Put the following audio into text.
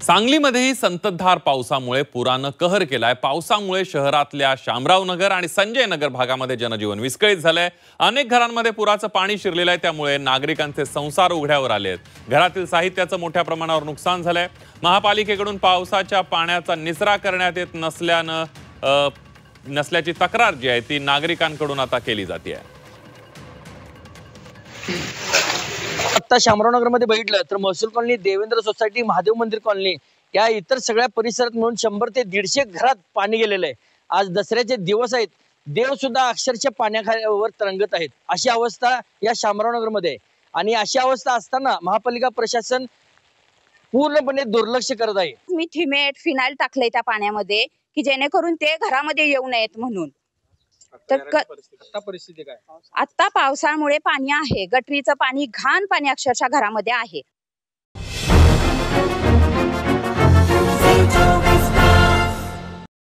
सांगलीमध्येही संततधार पावसामुळे पुरानं कहर केलाय। पावसामुळे शहरातल्या शामराव नगर आणि संजय नगर भागामध्ये जनजीवन विस्कळीत झालंय। अनेक घरांमध्ये पुराचं पाणी शिरलेलं आहे, त्यामुळे नागरिकांचे संसार उघड्यावर आले आहेत। घरातील साहित्याचं मोठ्या प्रमाणावर नुकसान झालंय। महापालिकेकडून पावसाच्या पाण्याचा निचरा करण्यात येत नसल्याची तक्रार जी आहे ती नागरिकांकडून आता केली जाते। आता शामराव मध्ये बघितलं तर महसूल कॉलनी, देवेंद्र सोसायटी, महादेव मंदिर कॉलनी या इतर सगळ्या परिसरात मिळून 100 ते 150 घरात पाणी गेलेलं आहे। आज दसऱ्याचे दिवस आहेत, देव सुद्धा अक्षरशः पाण्याखाली तरंगत आहेत। अशी अवस्था या शामराव मध्ये आणि अशी अवस्था असताना महापालिका प्रशासन पूर्णपणे दुर्लक्ष करत आहे। मी थिमेट फिनाईल टाकले त्या पाण्यामध्ये की जेणेकरून ते घरामध्ये येऊ नयेत म्हणून। तर परिस्थिती काय? आता पावसामुळे पाणी आहे, गटरीचं पाणी, घाण पाणी अक्षरशः घरामध्ये आहे।